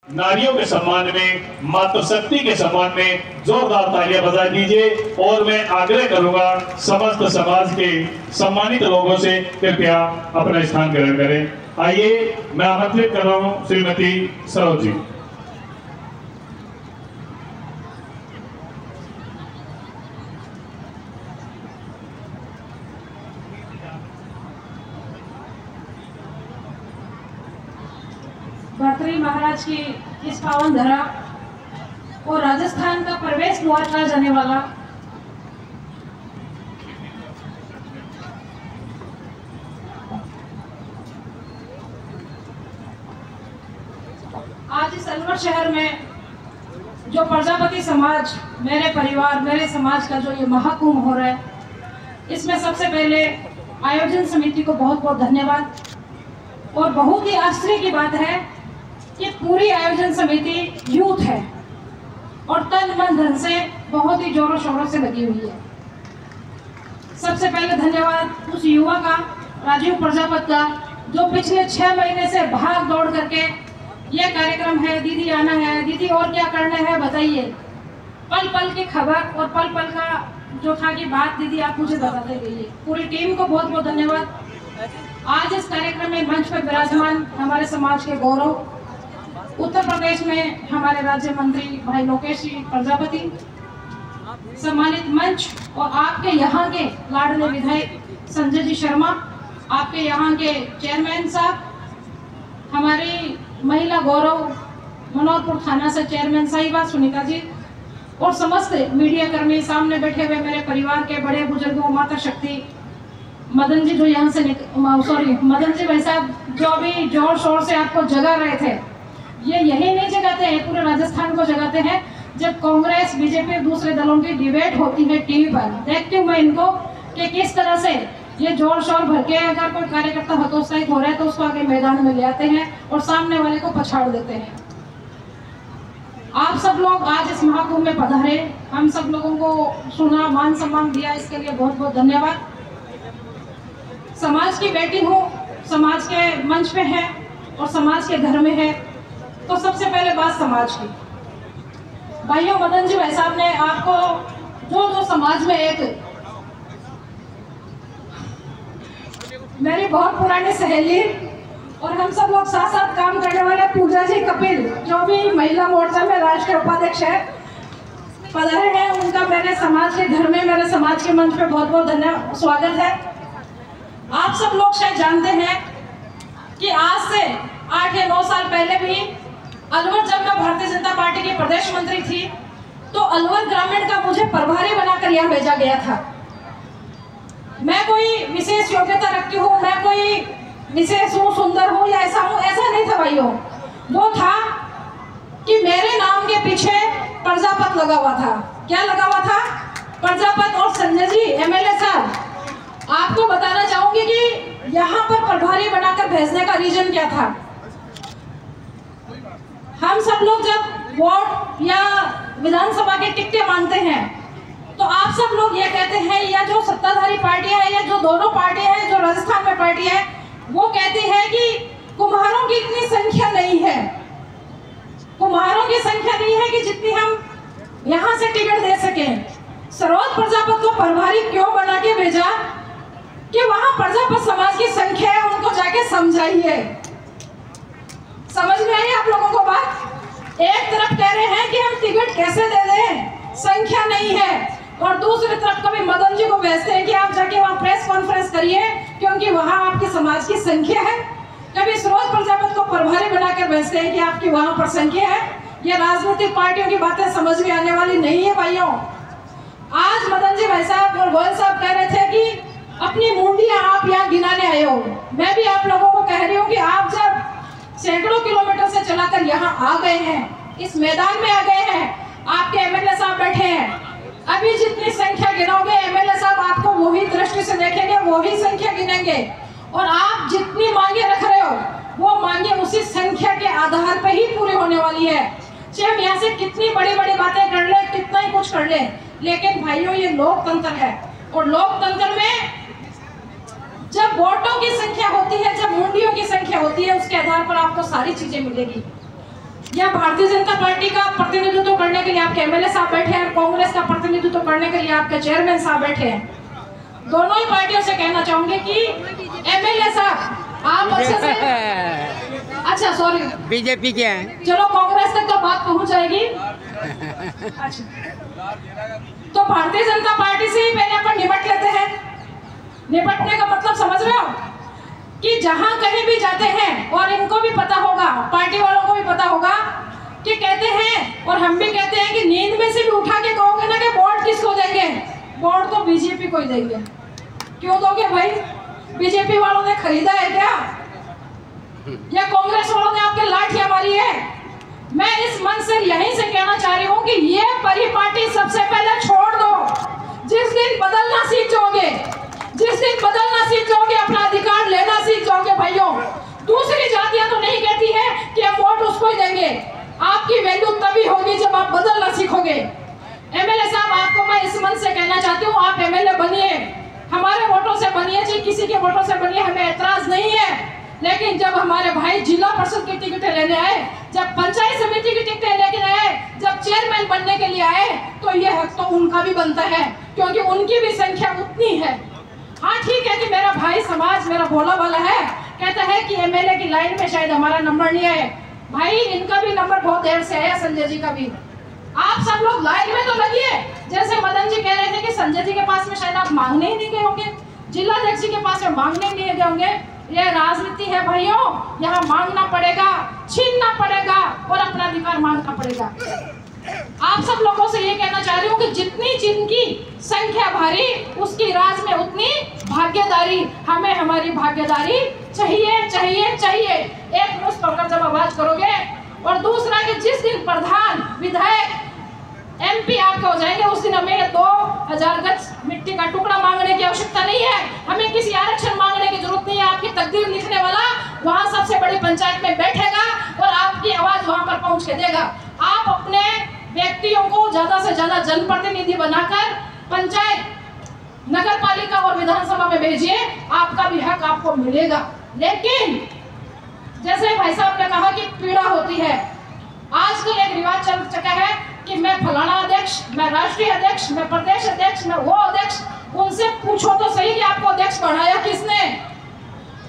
नारियों के सम्मान में, मातृशक्ति के सम्मान में जोरदार तालियां बजा दीजिए। और मैं आग्रह करूंगा समस्त समाज के सम्मानित लोगों से कृपया अपना स्थान ग्रहण करें। आइए मैं आमंत्रित कर रहा हूं श्रीमती सरोज जी। भर्तृहरि महाराज की इस पावन धरा और राजस्थान का प्रवेश द्वार कहा जाने वाला आज इस अलवर शहर में जो प्रजापति समाज, मेरे परिवार, मेरे समाज का जो ये महाकुंभ हो रहा है, इसमें सबसे पहले आयोजन समिति को बहुत बहुत धन्यवाद। और बहुत ही आश्चर्य की बात है कि पूरी आयोजन समिति यूथ है और तन मन धन से बहुत ही जोरों शोरों से लगी हुई है। सबसे पहले धन्यवाद उस युवा का, राजीव प्रजापति का, जो पिछले 6 महीने से भाग दौड़ करके ये कार्यक्रम है, दीदी आना है, दीदी और क्या करना है बताइए, पल पल की खबर और पल पल का जो था कि बात दीदी आप मुझे बताते रहिए। पूरी टीम को बहुत बहुत धन्यवाद। आज इस कार्यक्रम में मंच पर विराजमान हमारे समाज के गौरव, उत्तर प्रदेश में हमारे राज्य मंत्री भाई लोकेश जी प्रजापति, सम्मानित मंच और आपके यहाँ के लाडले विधायक संजय जी शर्मा, आपके यहाँ के चेयरमैन साहब, हमारी महिला गौरव मनोहरपुर थाना से चेयरमैन साहिबा सुनीता जी, और समस्त मीडिया कर्मी, सामने बैठे हुए मेरे परिवार के बड़े बुजुर्गों, माता शक्ति, मदन जी जो यहाँ से मदन जी भाई साहब जो अभी जोर शोर से आपको जगा रहे थे, ये यही नहीं जगाते हैं, पूरे राजस्थान को जगाते हैं। जब कांग्रेस बीजेपी दूसरे दलों की डिबेट होती है टीवी पर, देखती हूँ मैं इनको कि किस तरह से ये जोर शोर भर के अगर कोई कार्यकर्ता हतोत्साहित हो रहा है तो उसको आगे मैदान में ले आते हैं और सामने वाले को पछाड़ देते हैं। आप सब लोग आज इस महाकुंभ में पधारे, हम सब लोगों को सुना, मान सम्मान दिया, इसके लिए बहुत बहुत धन्यवाद। समाज की बेटी हूँ, समाज के मंच पे है और समाज के घर में है, तो सबसे पहले बात समाज की। भाइयों, मदन जी भाई साहब ने आपको जो समाज में एक मेरी बहुत पुरानी सहेली और हम सब लोग साथ साथ काम करने वाले पूजा जी कपिल, जो भी महिला मोर्चा में राष्ट्रीय उपाध्यक्ष है, पधारे हैं, उनका मेरे समाज के घर में, मेरे समाज के मंच पे बहुत बहुत धन्यवाद, स्वागत है। आप सब लोग शायद जानते हैं कि आज से 8 या 9 साल पहले भी अलवर, जब मैं भारतीय जनता पार्टी की प्रदेश मंत्री थी, तो अलवर ग्रामीण का मुझे प्रभारी बनाकर यहाँ भेजा गया था। मैं कोई विशेष योग्यता रखती हूँ, मैं कोई विशेष हूँ, सुंदर हूँ या ऐसा हूँ, ऐसा नहीं था भाइयों। वो था कि मेरे नाम के पीछे प्रजापति लगा हुआ था। क्या लगा हुआ था? प्रजापति। और संजय जी एमएलए साहब, आपको बताना चाहूंगी कि यहाँ पर प्रभारी बनाकर भेजने का रीजन क्या था। हम सब लोग जब वोट या विधानसभा के टिकटें मांगते हैं तो आप सब लोग ये कहते हैं, या जो सत्ताधारी पार्टियां हैं या जो दोनों पार्टियां हैं, जो राजस्थान में पार्टी है, वो कहती है कि कुम्हारों की इतनी संख्या नहीं है, कुम्हारों की संख्या नहीं है कि जितनी हम यहाँ से टिकट दे सकें। सरोज प्रजापति को प्रभारी क्यों बना के भेजा कि वहां प्रजापति समाज की संख्या है, उनको जाके समझाइए। समझ में आई आप लोगों को बात? एक तरफ कह रहे हैं कि हम टिकट कैसे दे दें, संख्या नहीं है, और दूसरी तरफ कभी मदन जी को भेजते हैं कि आप जाके वहाँ प्रेस कॉन्फ्रेंस करिए क्योंकि वहाँ आपकी समाज की संख्या है। कभी सरोज प्रजापति को प्रभारी बनाकर भेजते हैं कि आपकी वहाँ पर संख्या है। ये राजनीतिक पार्टियों की बातें समझ में आने वाली नहीं है भाइयों। आज मदन जी भाई साहब और गोयल साहब कह रहे थे कि अपनी मुंडियाँ आप यहाँ गिनाने आए हो। मैं भी आप लोगों को कह रही हूँ कि आप जब सैकड़ों किलोमीटर से चलाकर यहाँ आ गए हैं, इस मैदान में आ गए हैं, आपके एमएलए साहब बैठे हैं, अभी जितनी संख्या गिनोगे एमएलए साहब आपको वही दृष्टि से देखेंगे, वही संख्या गिनेंगे, और आप जितनी मांगे रख रहे हो वो मांगे उसी संख्या के आधार पर ही पूरी होने वाली है। चाहे हम यहाँ से कितनी बड़ी बड़ी बातें कर ले, कितना ही कुछ कर ले, लेकिन भाइयों ये लोकतंत्र है, और लोकतंत्र में जब वोटों की संख्या होती है, जब मुंडियों की संख्या होती है, उसके आधार पर आपको सारी चीजें मिलेगी। या भारतीय जनता पार्टी का प्रतिनिधित्व करने के लिए आपके एमएलए साहब बैठे हैं, कांग्रेस का प्रतिनिधित्व करने के लिए आपके चेयरमैन साहब बैठे हैं। दोनों ही पार्टियों से कहना चाहूंगी कि एमएलए साहब आप अच्छे से, अच्छा सॉरी बीजेपी के हैं, चलो कांग्रेस तक तो बात पहुंच जाएगी। अच्छा, तो भारतीय जनता पार्टी से ही पहले अपन निपट लेते हैं। निपटने का मतलब समझ रहे हो कि जहां कहीं भी जाते हैं, और इनको भी पता होगा, पार्टी वालों को भी पता होगा कि कहते हैं, और हम भी कहते हैं कि नींद में से भी उठा के कहोगे ना कि वोट किसको देंगे, वोट तो बीजेपी को ही देंगे। क्यों दोगे भाई? बीजेपी वालों ने खरीदा है क्या, या कांग्रेस वालों ने आपके लाठियां मारी है? मैं इस मंच से यहीं से कहना चाह रही हूँ कि ये परिपाटी सबसे पहले छोड़ दो। जिस दिन बदलना सीख जाओगे, जिस दिन बदलना सीख जाओगे, अपना अधिकार लेना सीख जाओगे भाइयों, दूसरी जातियां तो नहीं कहती है कि हम वोट उसको ही देंगे। आपकी वैल्यू तभी होगी जब आप बदलना सीखोगे। एमएलए साहब, आपको मैं इस मंच से कहना चाहती हूँ, आप एमएलए बनिए, हमारे वोटों से बनिए जी, किसी के वोटों से बनिए, हमें एतराज नहीं है। लेकिन जब हमारे भाई जिला परिषद की टिकटें लेने आए, जब पंचायत समिति की टिकटें लेके आए, जब चेयरमैन बनने के लिए आए, तो ये हक तो उनका भी बनता है, क्योंकि उनकी भी संख्या उतनी है। हाँ ठीक है कि मेरा भाई समाज मेरा भोला वाला है, कहता है कि एमएलए की लाइन में शायद हमारा नंबर नहीं आए। भाई इनका भी नंबर बहुत देर से आया, संजय जी का भी। आप सब लोग लाइन में तो लगिए। जैसे मदन जी कह रहे थे कि संजय जी के पास में शायद आप मांगने ही नहीं गए होंगे, जिला अध्यक्ष जी के पास में मांगने नहीं गए होंगे। ये राजनीति है भाइयों, यहाँ मांगना पड़ेगा, छीनना पड़ेगा और अपना अधिकार मांगना पड़ेगा। आप सब लोगों से ये कहना चाह रही हूँ कि जितनी जिनकी संख्या भारी, उसकी राज में उतनी भाग्यदारी। हमें हमारी भाग्यदारी चाहिए चाहिए चाहिए। एक मुश्त होकर जब आवाज करोगे, और दूसरा कि जिस दिन प्रधान विधायक एमपी आपके हो जाएंगे, उस दिन हमें 2000 गज मिट्टी का टुकड़ा मांगने की आवश्यकता नहीं है, हमें किसी आरक्षण मांगने की जरूरत नहीं है। आपकी तकदीर लिखने वाला वहाँ सबसे बड़ी पंचायत में बैठेगा और आपकी आवाज वहाँ पर पहुँच के देगा। आप अपने व्यक्तियों को ज्यादा से ज्यादा जनप्रतिनिधि बनाकर पंचायत, नगर पालिका और विधानसभा में भेजिए, आपका भी हक आपको मिलेगा। लेकिन जैसे भाई साहब ने कहा कि पीड़ा होती है, आजकल एक रिवाज चल चुका है कि मैं फलाना अध्यक्ष, मैं राष्ट्रीय अध्यक्ष, मैं प्रदेश अध्यक्ष, मैं वो अध्यक्ष। उनसे पूछो तो सही कि आपको अध्यक्ष बढ़ाया किसने,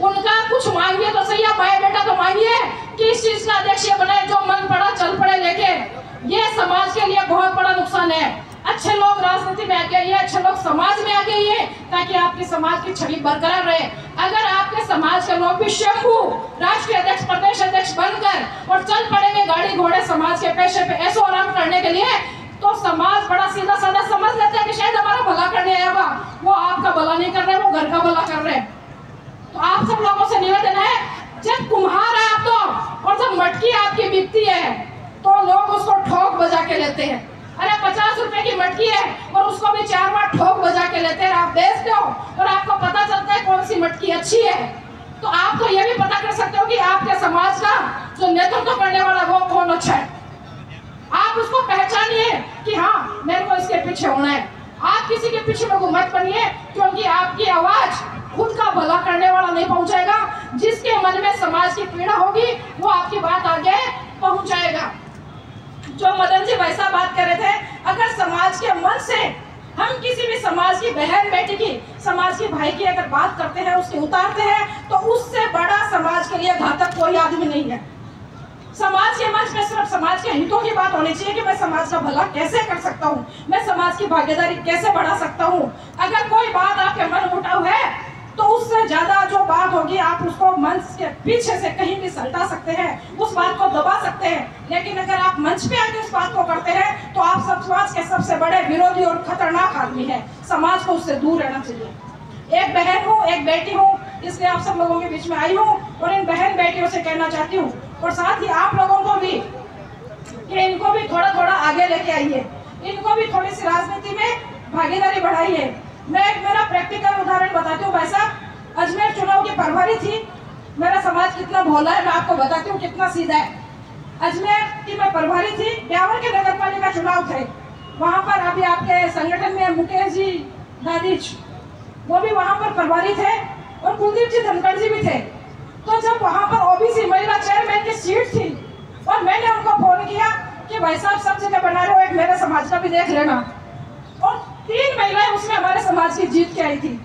उनका कुछ मांगिए तो सही, आप भाई बेटा तो मांगिए किस चीज का अध्यक्ष बनाए, जो मन पड़ा चल पड़े लेके। ये समाज के लिए बहुत बड़ा नुकसान है। अच्छे लोग राजनीति में आगे आइए, अच्छे लोग समाज में आगे आइए, ताकि आपकी समाज की छवि बरकरार रहे। अगर आपके समाज के लोग भी शंभू राष्ट्रीय अध्यक्ष, प्रदेश अध्यक्ष बनकर और चल पड़ेंगे गाड़ी घोड़े समाज के पेशे पे ऐसो आराम करने के लिए, तो समाज बड़ा सीधा साधा समझ लेता है कि शायद हमारा भला करने आया होगा। वो आपका भला नहीं कर रहे, वो घर का भला कर रहे। तो आप सब लोगों से निवेदन है, जब कुम्हार है आप तो, और जब मटकी आपकी बिकती है तो लोग उसको ठोक बजा के लेते हैं। अरे 50 रुपए की मटकी है और उसको भी 4 बार ठोक बजा के लेते हैं। आप बेचते हो और आपको पता चलता है कौन सी मटकी अच्छी है। तो आप तो ये भी पता कर सकते हो कि आपके समाज का जो नेतृत्व करने वाला वो कौन अच्छा है। आप उसको पहचानिए कि हाँ मेरे को इसके पीछे होना है। आप किसी के पीछे लोग मत बनिए, क्योंकि आपकी आवाज खुद का भला करने वाला नहीं पहुंचाएगा। जिसके मन में समाज की पीड़ा होगी वो आपकी बात आगे पहुंचाएगा। जो मदन जी वैसा बात कर रहे थे, अगर समाज के मन से हम किसी भी समाज की बहन बेटी की, समाज के भाई की अगर बात करते हैं, उसकी उतारते हैं, तो उससे बड़ा समाज के लिए घातक कोई आदमी नहीं है। समाज के मंच में सिर्फ समाज के हितों की बात होनी चाहिए कि मैं समाज का भला कैसे कर सकता हूँ, मैं समाज की भागीदारी कैसे बढ़ा सकता हूँ। अगर कोई बात आपके मन मुटाव है तो उससे ज्यादा जो बात होगी आप उसको मंच के पीछे से कहीं भी सल्टा सकते हैं, उस बात को दबा सकते हैं। लेकिन अगर आप मंच पे आके उस बात को करते हैं तो आप सब समाज के सबसे बड़े विरोधी और खतरनाक आदमी हैं। समाज को उससे दूर रहना चाहिए। एक बहन हूँ, एक बेटी हूँ, इसलिए आप सब लोगों के बीच में आई हूँ और इन बहन बेटियों से कहना चाहती हूँ, और साथ ही आप लोगों को भी, कि इनको भी थोड़ा थोड़ा आगे लेके आइए, इनको भी थोड़ी सी राजनीति में भागीदारी बढ़ाइए। मैं एक मेरा प्रैक्टिकल उदाहरण बताती हूँ। भाई साहब, अजमेर चुनाव की प्रभारी थी। मेरा समाज कितना भोला है मैं आपको बताती हूँ, कितना सीधा है। अजमेर की मैं प्रभारी थी। ब्यावर के नगर पालिका चुनाव थे, वहाँ पर अभी आपके संगठन में मुकेश जी दादीज वो भी वहाँ पर प्रभारी थे और कुलदीप जी धनखड़ जी भी थे। तो जब वहाँ पर ओबीसी महिला चेयरमैन की सीट थी और मैंने उनको फोन किया कि भाई साहब सब जगह बना रहे हो, एक मेरे समाज का भी देख लेना। और 3 महिलाएं उसमें हमारे समाज की जीत के आई थी।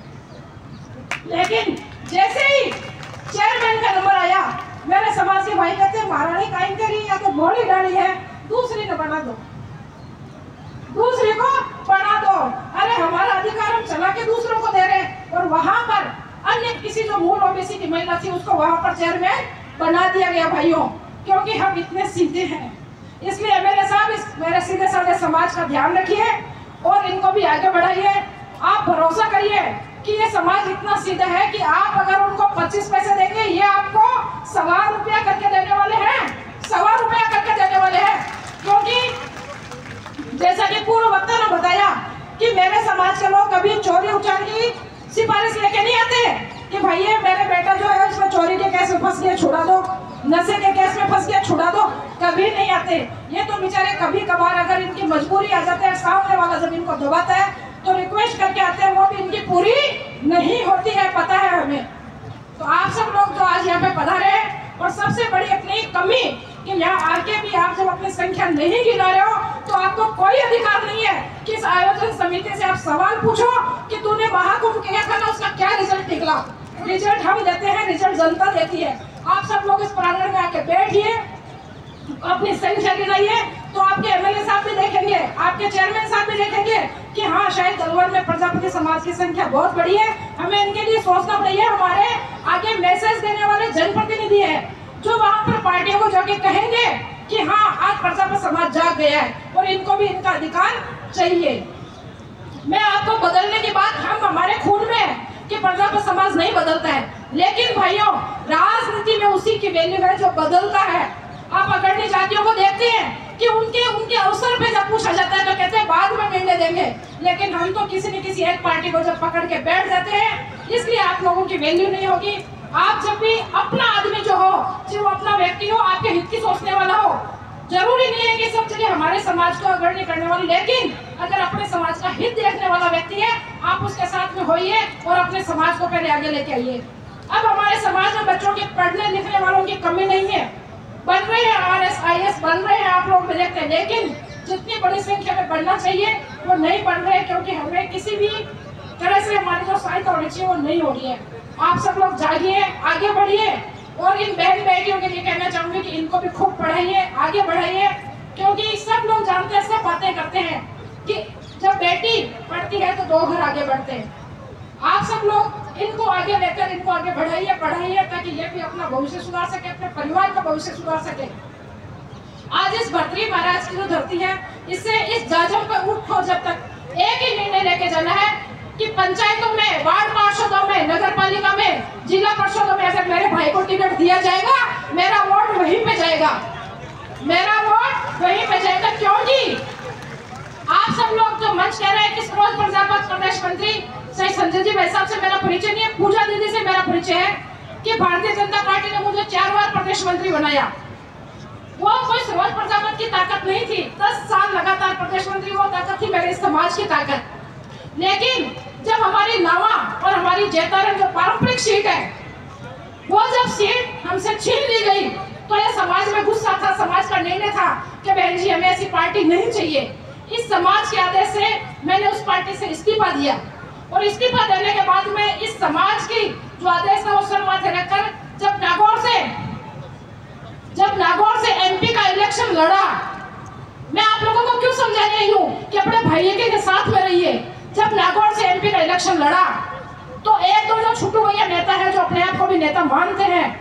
लेकिन जैसे ही चेयरमैन का नंबर आया, मेरे समाज के भाई कहते महारानी काइन करी या तो मोड़ी डाली है, दूसरी ने बना दो, दूसरी को बना दो। अरे हमारा अधिकार हम चला के दूसरों को दे रहे, और वहां पर अन्य किसी जो मूल ओबीसी की महिला थी उसको वहां पर चेयरमैन बना दिया गया भाइयों, क्योंकि हम इतने सीधे हैं। इसलिए एमएलए साहब इस मेरे सीधे साधे समाज का ध्यान रखिए और इनको भी आगे बढ़ाइए। आप भरोसा करिए कि ये समाज इतना सीधा है कि आप अगर उनको 25 पैसे देंगे, ये आपको 1.25 रुपया करके देने वाले हैं, 1.25 रुपया करके देने वाले हैं। क्योंकि जैसा कि पूर्व वक्ता ने बताया कि मेरे समाज के लोग कभी चोरी उचारी की सिफारिश लेके नहीं आते कि भैया मेरे बेटा जो है उसमें चोरी के केस में फंस गया छुड़ा दो, नशे के केस में फंस गया छुड़ा दो, कभी नहीं आते। ये तो बेचारे कभी कभार अगर इनकी मजबूरी आ जाती है, सामने वाला जब इनको दबाता है तो रिक्वेस्ट करके आते हैं, वो भी इनकी पूरी नहीं होती है, पता है हमें। तो आप सब लोग जो आज यहाँ पे पधारे हैं, और सबसे बड़ी अपनी कमी कि यहाँ आके भी आप जब अपनी संख्या नहीं गिना रहे हो तो आपको कोई अधिकार नहीं है कि इस आयोजन समिति से आप सवाल पूछो कि तूने महाकुंभ किया था ना, उसका क्या रिजल्ट निकला। रिजल्ट हम देते हैं, रिजल्ट जनता देती है। आप सब लोग इस प्रांगण में आके बैठिए, अपनी संख्या गिनाइए, तो आपके एमएलए साहब भी देखेंगे, आपके चेयरमैन साहब भी देखेंगे कि हाँ शायद अलवर में प्रजापति समाज की संख्या बहुत बड़ी है। हमें इनके लिए सोचना पड़ेगा। हमारे आगे मैसेज देने वाले जनप्रतिनिधि है जो वहाँ पर पार्टियों को जाके कहेंगे कि हाँ आज प्रजापति समाज जाग गया है और इनको भी इनका अधिकार चाहिए। मैं आपको बदलने की बात हम हमारे खून में है कि प्रजापति समाज नहीं बदलता है, लेकिन भाइयों राजनीति में उसी की वैल्यू है जो बदलता है। आप अग्रणी जातियों को देखते हैं कि उनके अवसर पे जब पूछा जाता है तो कहते हैं बाद में निर्णय देंगे, लेकिन हम तो किसी न किसी एक पार्टी को जब पकड़ के बैठ जाते हैं, इसलिए आप लोगों की वैल्यू नहीं होगी। आप जब भी अपना आदमी जो हो, चाहे वो अपना व्यक्ति हो, आपके हित की सोचने वाला हो, जरूरी नहीं है कि सब जगह हमारे समाज को अग्रणी करने वाले, लेकिन अगर अपने समाज का हित देखने वाला व्यक्ति है, आप उसके साथ में होइए और अपने समाज को पहले आगे लेके आइए। अब हमारे समाज में बच्चों के पढ़ने लिखने वालों की कमी नहीं है, बन रहे हैं आरएस आईएएस बन रहे हैं, आप लोग भी देखते हैं, लेकिन जितनी बड़ी संख्या में बढ़ना चाहिए वो नहीं बढ़ रहे, क्योंकि हमें किसी भी तरह से हमारी जो सहायता होनी चाहिए वो नहीं हो रही है। आप सब लोग जागिए, आगे बढ़िए, और इन बहन बेटियों के लिए कहना चाहूंगी कि इनको भी खूब पढ़ाइए, आगे बढ़ाइए, क्योंकि सब लोग जानते हैं, सब बातें करते हैं कि जब बेटी पढ़ती है तो 2 घर आगे बढ़ते हैं। आप सब लोग इनको आगे लेकर इनको आगे बढ़ाइए, पढ़ाइए, ताकि ये भी अपना भविष्य सुधार सके, अपने परिवार का भविष्य सुधार सके। आज इस भर्तरी महाराज की जो धरती है, इससे इस जाजम पर उठ हो, जब तक एक ही निर्णय लेके जाना है कि पंचायतों में, वार्ड पार्षदों में, नगर पालिका में, जिला परिषदों में अगर मेरे भाई को टिकट दिया जाएगा, मेरा वोट वहीं पे जाएगा, मेरा वोट वहीं पे जाएगा। क्योंकि आप सब लोग जो मंच कह रहे हैं कि सरोज प्रजापति प्रदेश मंत्री, सही संजय जी भाई साहब से मेरा परिचय नहीं है, पूजा दीदी से मेरा परिचय है कि भारतीय जनता पार्टी ने मुझे 4 बार प्रदेश मंत्री बनाया। वो कोई सरोज प्रजापति की ताकत नहीं थी, 10 साल लगातार प्रदेश मंत्री वो ताकत थी मेरे समाज की ताकत। लेकिन जब हमारी नावा और हमारी जैतारण जो पारंपरिक सीट है, वो जब सीट हमसे छीन ली गई तो ये समाज में गुस्सा था, समाज का निर्णय था कि बहन जी हमें ऐसी पार्टी नहीं चाहिए। इस समाज के आदेश से मैंने उस पार्टी से इस्तीफा दिया, और इस्तीफा देने के बाद में इस समाज की जो आदेश था वो सर माथे रखकर जब नागौर से एमपी का इलेक्शन लड़ा, मैं आप लोगों को क्यों समझा रही हूँ कि अपने भाइयों के साथ में रहिए। जब नागौर से एमपी का इलेक्शन लड़ा तो एक दो जो छुट्टू भैया नेता है जो अपने आप को भी नेता मानते हैं,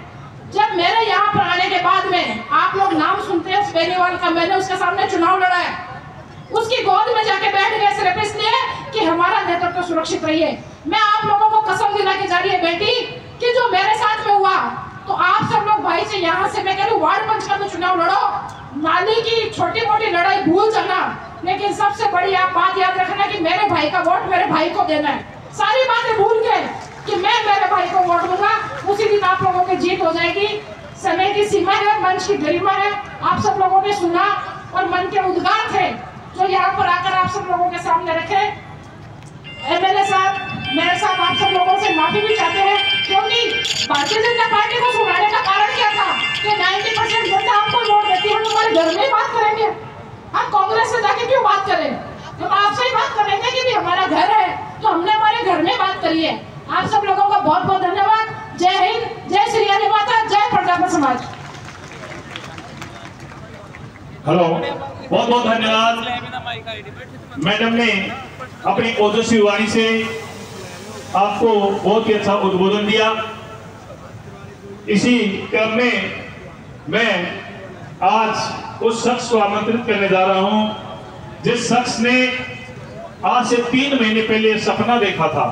जब मेरे यहाँ पर आने के बाद में आप लोग नाम सुनते हैं उस बेनीवाल का, मैंने उसके सामने चुनाव लड़ा है, उसकी गोद में जाके बैठ गए सिर्फ इसलिए कि हमारा नेतृत्व सुरक्षित रही है। मैं आप लोगों को कसम दिला के जा रही है बेटी कि जो मेरे साथ में हुआ, तो आप सब लोग भाई से यहाँ से मैं कह रही हूँ वार्ड पंच का तो चुनाव लड़ो, नाली की छोटी मोटी लड़ाई भूल जाना, लेकिन सबसे बड़ी आप बात याद रखना कि मेरे भाई का वोट मेरे भाई को देना है। सारी बातें भूल के कि मैं मेरे भाई को वोट दूंगा, उसी दिन आप लोगों की जीत हो जाएगी। समय की सीमा है, मंच की गरिमा है, आप सब लोगों ने सुना और मन के उद्गार थे जो यहाँ पर आकर आप सब लोगों के सामने रखे। एमएलए साहब मेरे साथ आप सब लोगों से माफी भी चाहते हैं, क्योंकि भारतीय जनता पार्टी को सुनाने का कारण क्या था कि 90% जनता हमको वोट देती है, हम हमारे घर में ही बात करेंगे, हम कांग्रेस से जाके क्यों बात करें, हम आपसे ही बात करेंगे कि भी हमारा घर है, तो हमने हमारे घर में बात करी है। आप सब लोगों का बहुत बहुत धन्यवाद। जय हिंद, जय श्री रानी माता, जय प्रजापति समाज। हेलो, बहुत बहुत धन्यवाद। मैडम ने अपनी ओजस्वी वाणी से आपको बहुत ही अच्छा उद्बोधन दिया। इसी क्रम में मैं आज उस शख्स को आमंत्रित करने जा रहा हूं जिस शख्स ने आज से 3 महीने पहले सपना देखा था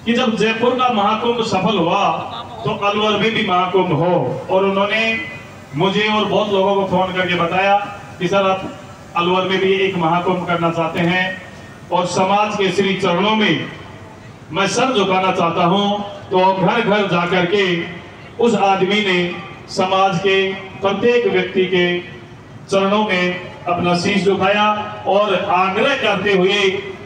कि जब जयपुर का महाकुंभ सफल हुआ तो अलवर में भी महाकुंभ हो, और उन्होंने मुझे और बहुत लोगों को फोन करके बताया कि सर आप अलवर में भी एक महाकुंभ करना चाहते हैं, और समाज के श्री चरणों में मैं सर झुकाना चाहता हूं। तो घर घर जाकर के उस आदमी ने समाज के प्रत्येक व्यक्ति के चरणों में अपना शीश झुकाया और आग्रह करते हुए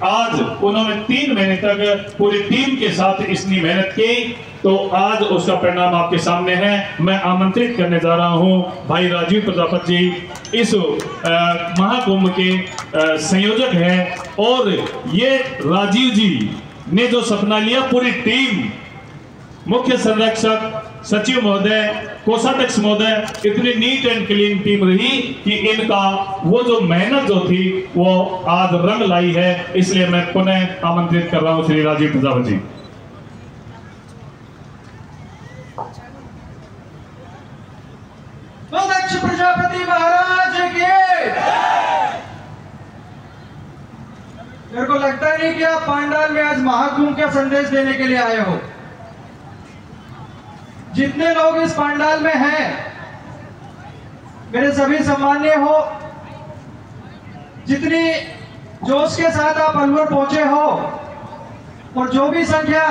आज उन्होंने 3 महीने तक पूरी टीम के साथ इतनी मेहनत की, तो आज उसका परिणाम आपके सामने है। मैं आमंत्रित करने जा रहा हूं भाई राजीव प्रजापति जी, इस महाकुंभ के संयोजक हैं, और ये राजीव जी ने जो सपना लिया, पूरी टीम, मुख्य संरक्षक, सचिव महोदय, कोषाध्यक्ष महोदय, इतनी नीट एंड क्लीन टीम रही कि इनका वो जो मेहनत जो थी वो आज रंग लाई है। इसलिए मैं पुनः आमंत्रित कर रहा हूं श्री राजीव प्रजापति जी। दक्ष प्रजापति महाराज के। मेरे को लगता नहीं कि आप पांडाल में आज महाकुंभ का संदेश देने के लिए आए हो। जितने लोग इस पांडाल में हैं, मेरे सभी सम्मान्य हो, जितनी जोश के साथ आप अलवर पहुंचे हो, और जो भी संख्या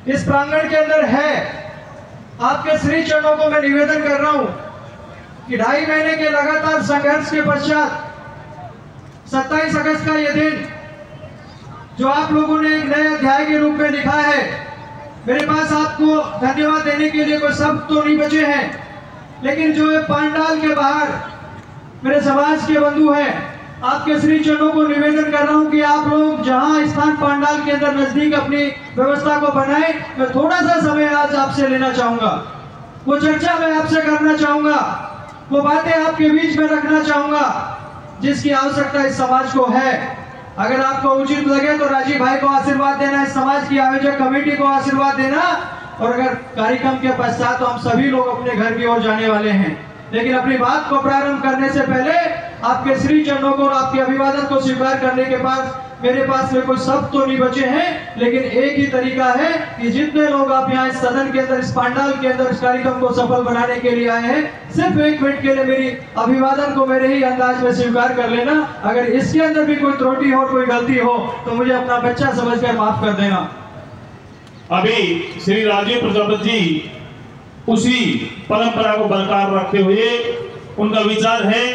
इस प्रांगण के अंदर है, आपके श्री चरणों को मैं निवेदन कर रहा हूं कि 2.5 महीने के लगातार संघर्ष के पश्चात 27 अगस्त का यह दिन जो आप लोगों ने एक नए अध्याय के रूप में लिखा है, मेरे पास आपको धन्यवाद देने के लिए कोई शब्द तो नहीं बचे हैं, लेकिन जो ये पांडाल के बाहर मेरे समाज के बंधु हैं, आपके श्री चरणों को निवेदन कर रहा हूं कि आप लोग जहां स्थान पांडाल के अंदर नजदीक अपनी व्यवस्था को बनाएं। मैं थोड़ा सा समय आज आपसे लेना चाहूंगा, वो चर्चा मैं आपसे करना चाहूंगा, वो बातें आपके बीच में रखना चाहूंगा जिसकी आवश्यकता इस समाज को है। अगर आपको उचित लगे तो राजीव भाई को आशीर्वाद देना, इस समाज की आयोजक कमेटी को आशीर्वाद देना, और अगर कार्यक्रम के पश्चात तो हम सभी लोग अपने घर की ओर जाने वाले हैं। लेकिन अपनी बात को प्रारंभ करने से पहले आपके श्री चरणों को और आपके अभिवादन को स्वीकार करने के बाद मेरे पास में कोई शब्द तो नहीं बचे हैं, लेकिन एक ही तरीका है कि जितने लोग आप यहाँ इस सदन के अंदर, इस पांडाल के अंदर इस कार्यक्रम को सफल बनाने के लिए आए हैं, सिर्फ 1 मिनट के लिए मेरी अभिवादन को मेरे ही अंदाज में स्वीकार कर लेना। अगर इसके अंदर भी कोई त्रुटि हो, कोई गलती हो, तो मुझे अपना बच्चा समझकर माफ कर देना। अभी श्री राजीव प्रजापति जी उसी परंपरा को बरकरार रखते हुए उनका विचार है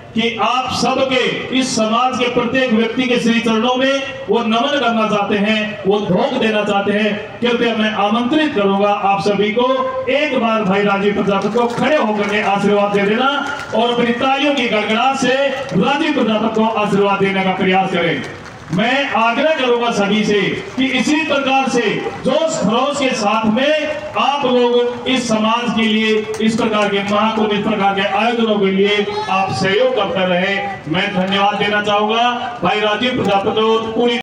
कि आप सबके, इस समाज के प्रत्येक व्यक्ति के श्री चरणों में वो नमन करना चाहते हैं, वो धोख देना चाहते हैं। कृपया मैं आमंत्रित करूंगा आप सभी को, एक बार भाई राजीव प्रजापति को खड़े होकर के आशीर्वाद दे देना, और अपनी तालियों की गड़गड़ाहट से राजीव प्रजापति को आशीर्वाद देने का प्रयास करें। मैं आग्रह करूंगा सभी से कि इसी प्रकार से जोश खरोश के साथ में आप लोग इस समाज के लिए, इस प्रकार के महाकुंभ, इस प्रकार के आयोजनों के लिए आप सहयोग करते रहे। मैं धन्यवाद देना चाहूंगा भाई राजीव प्रजापति और पूरी